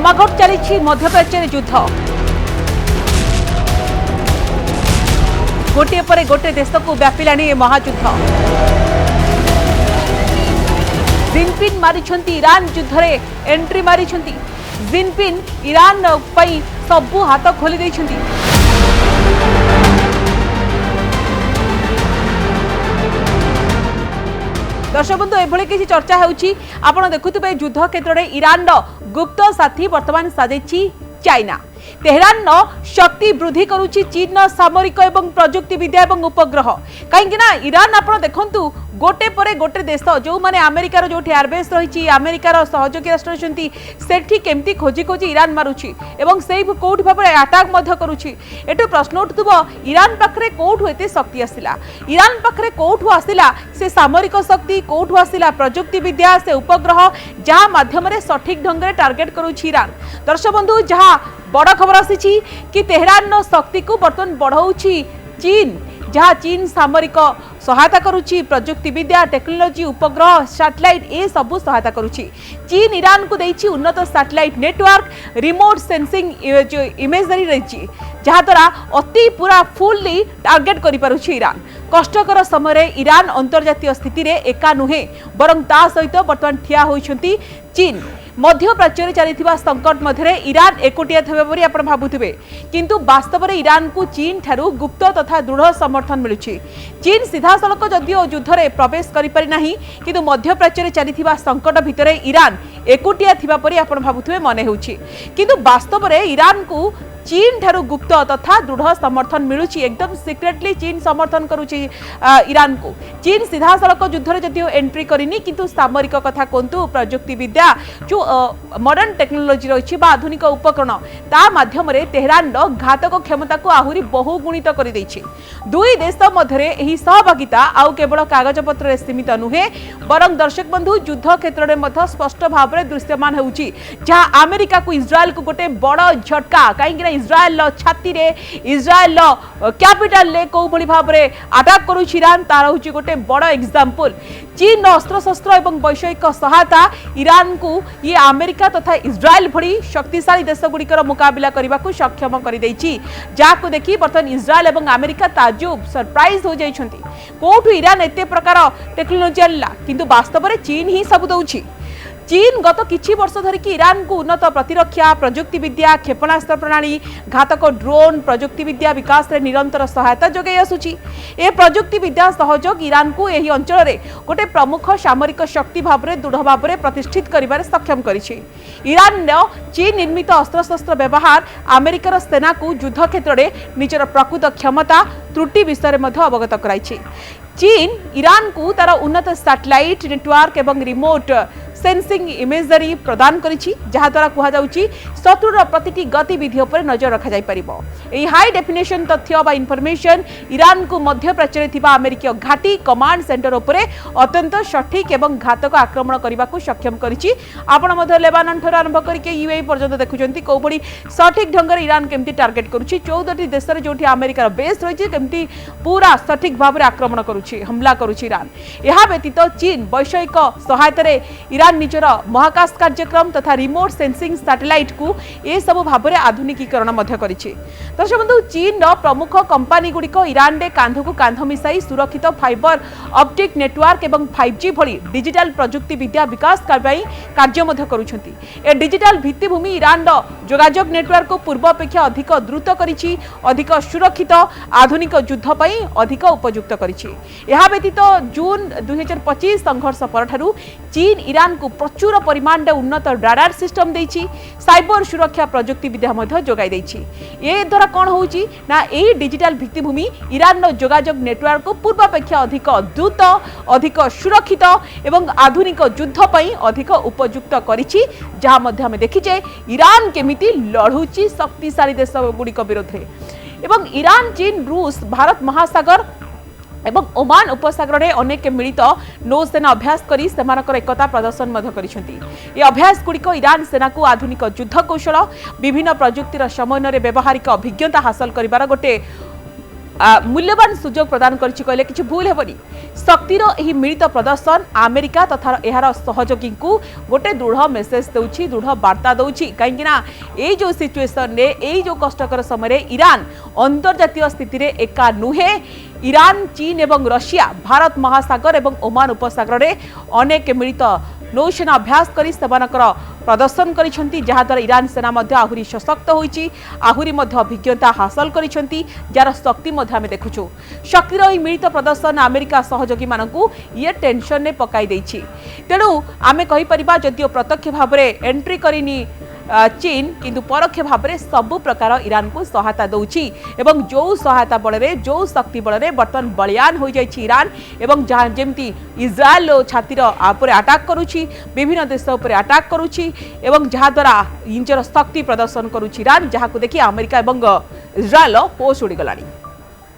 क्रमा चली मध्यप्राच्य युद्ध गोटे पर गोटे देश को व्यापिला महायुद्ध जिनपिन मारी ईरान युद्ध रे एंट्री मारी जिनपिन ईरान पई सबु हाथ खोली देइछंती। दर्शक बंधु एभली किसी चर्चा होउची आपण देखुथिबे युद्ध क्षेत्र में ईरान गुप्त साथी वर्तमान साजेची चाइना। तेहरान शक्ति वृद्धि करुच्ची चीन सामरिक एवं प्रजुक्ति विद्या एवं उपग्रह कहीं ईरान आप देखु गोटे पर गोटे देश जो माने अमेरिकार जो एयरबेस रही अमेरिकार सहयोगी राष्ट्र रही सेठी केमती खोजी खोजी ईरान मारुची एवं से कौट भाव अटाक करुची। एटू प्रश्न उठुव ईरान पाखे कौटू एत शक्ति आसला ईरान पाखे कौटू आसला से सामरिक शक्ति कौटू आसला प्रजुक्ति विद्या से उपग्रह जहाँ माध्यम सठिक ढंग से टार्गेट करुची ईरान। दर्शक बंधु जहाँ बड़ खबर आसी कि तेहरान शक्ति को बर्तमान बढ़ाऊँगी चीन जहाँ चीन सामरिक सहायता करुच्ची प्रजुक्ति विद्या टेक्नोलोजी उपग्रह सैटेलाइट ए सबू सहायता करुच्ची। चीन ईरान को देइछि उन्नत satellite network remote sensing imagery रही जहाँ द्वारा अति पूरा फुल्ली टार्गेट करि पारुछि ईरान। कष्टकर समय ईरान अंतर्जातीय स्थिति रे एका नुहे बरं ता सहित बर्तमान ठिया होइछंती चीन। मध्यप्राच्य चली संकट मध्य ईरान एकोटिया थे आप भावुवे किंतु वास्तव में ईरान को चीन ठारू गुप्त तथा दृढ़ समर्थन मिलूँ। चीन सीधा सड़क जदिओ युद्ध में प्रवेश करिपारिना किंतु मध्यप्राच्य चली संकट भितर ईरान एकोटिया थिबा परि आप भावुवे मन होउछि किंतु वास्तव में ईरान को चीन ठारू गुप्त तथा दृढ़ समर्थन मिलूँ। एकदम सिक्रेटली चीन समर्थन करुच्ची ईरान को। चीन सीधा सड़क युद्ध में जदिओ एंट्री करनी किंतु सामरिक कथा कहतु प्रजुक्ति विद्या जो मॉडर्न टेक्नोलोजी रही आधुनिक उपकरण ता माध्यम तेहरान घातक क्षमता को आहरी बहुगुणित कर दुई देश मध्य यही सहभागिता आउ केवल कागज पत्र सीमित नुहे बरं दर्शक बंधु युद्ध क्षेत्र में स्पष्ट भाव में दृश्यमान होउची जहाँ अमेरिका को इज्राएल को गोटे बड़ झटका कहीं इज्राएल छाती रे इज्राएल कैपिटल ले को भली भाव में अटैक करुच्ची ईरान तार हूँ गोटे बड़ एग्जांपल। चीन अस्त्र शस्त्र एवं वैषयिक सहायता ईरान को ये अमेरिका तथा इज्राएल भली शक्तिशाली देश गुड़िकर मुकाबला करने को सक्षम कर जहाँ देखी बर्तमान इज्राएल एवं अमेरिका ताजुब सरप्राइज हो जाइछंती कोठू ईरान एते प्रकार टेक्नोलोजी आला किंतु वास्तव में चीन ही सब दउछि। चीन गत किछि वर्ष धरिकी ईरान को उन्नत प्रतिरक्षा प्रजुक्ति विद्या क्षेपणास्त्र प्रणाली घातक ड्रोन प्रजुक्ति विद्या विकास रे निरंतर सहायता जोगाई आसुची। ए प्रजुक्ति विद्या सहयोग ईरान को यही अंचल में गोटे प्रमुख सामरिक शक्ति भाव में दृढ़ भाव में प्रतिष्ठित करिबार सक्षम करिछि। ईरान चीन निर्मित अस्त्रशस्त्र व्यवहार अमेरिकार सेना को युद्ध क्षेत्र में निजर प्रकृत क्षमता त्रुटि विषय में अवगत कराइछि। चीन ईरान को तार उन्नत सैटेलाइट नेटवर्क एवं रिमोट सेंसिंग इमेजरी प्रदान करिछि जहाँ द्वारा कहुची शत्रुर प्रतिटी गतिविधि पर नजर रखा जाय परिबो। एही हाई डेफिनेशन तथ्य बा इनफॉरमेशन ईरान को मध्यप्राच्य थिबा अमेरिकीय घाटी कमांड सेंटर उपरे अत्यंत सठिक एवं घातक आक्रमण करने को सक्षम करिछि। आपण मध्य लेबानन ठर आरंभ करके यूएई पर्यंत देखुचंती को बड़ी सठिक ढंग रे ईरान केमती टार्गेट करुछि 14टी देश रे जोठी अमेरिकार बेस रही केमती पूरा सठिक भाव में आक्रमण करुछि हमला करुछि ईरान। यह व्यतीत चीन वैषयिक सहायता ईरान निजर महाकाश कार्यक्रम तथा रिमोट सेंसिंग सैटेलाइट को ये सब भाव में आधुनिकीकरण करिछि। दर्शक बंधु चीन प्रमुख कंपानी गुड़िक ईरान रे कांध को कांध मिसाई सुरक्षित फाइबर ऑप्टिक नेटवर्क एवं 5G भली डिजिटल प्रजुक्ति विद्या विकास कार्य करुछंती। ए डिजिटल भित्तिभूमि ईरान जोगाजोग नेटवर्क को पूर्व अपेक्षा अधिक द्रुत करिछि अधिक सुरक्षित आधुनिक युद्ध पई अधिक उपयुक्त करिछि। यह व्यतीत जून 2025 संघर्ष पर ठारू चीन ईरान को प्रचुर परिमाण उन्नत राडार सिस्टम देछि साइबर सुरक्षा प्रजुक्ति विद्या जोगाई देछि। ए द्वारा कौन होउची ना ए डिजिटल भित्तिभूमि ईरान जोगाजोग नेटवर्क को पूर्व अपेक्षा अधिक द्रुत अधिक सुरक्षित एवं आधुनिक युद्ध पई अधिक उपयुक्त करिछि जहाँ मध्य आमे देखिचे ईरान केमिति लढुची शक्तिशाली देश गुड़िक विरोध में एवं ईरान चीन रूस भारत महासागर एवं ओमान उपसागर में अनेक मिलित नौसेना अभ्यास करी सेमानकर एकता प्रदर्शन करिसेंती। ये अभ्यास गुड़िक ईरान सेना को आधुनिक युद्ध कौशल विभिन्न प्रजुक्तिर समन्वय व्यावहारिक अभिज्ञता हासिल करिबार गोटे मूल्यवान सुजोग प्रदान कहले कि भूल हेबनी शक्तिर यही मिलित प्रदर्शन अमेरिका तथा यार सहयोगी को गोटे दृढ़ मेसेज दूची दृढ़ वार्ता दूची कहीं जो सिचुएसन रे जो कष्टकर समय ईरान अंतर्जातीय स्थिति रे एका नुहे ईरान चीन एवं रशिया भारत महासागर एवं ओमान उपसागर रे अनेक मिलित नौसेना अभ्यास करी सेमानकर प्रदर्शन करिसेंती जहाद्वारा ईरान सेना मध्य आहुरी सशक्त होईची आहुरी मध्य अभिज्ञता हासिल करिसेंती जार शक्ति मध्य आमे देखुछु शक्तिर ई मिलित प्रदर्शन अमेरिका सहयोगी मानकू ये टेंशन ने पकाई देछि तेणु आमे कहि परिबा जदियो प्रत्यक्ष भाव में एंट्री करिनी चीन किंतु परोक्ष भाव में सबु प्रकार ईरान को सहायता दौची एवं जो सहायता बल जो शक्ति बल बर्तमान बलियान हो जाइए ईरान एवं जमती इज्राएल छातीर आपर अटैक करुच्ची विभिन्न देश उपर अटैक करुच्ची एवं जहाद्वारा निजर शक्ति प्रदर्शन करुच्ची ईरान जहां देखिए अमेरिका एवं इज्राएल होश उड़ीगलानी।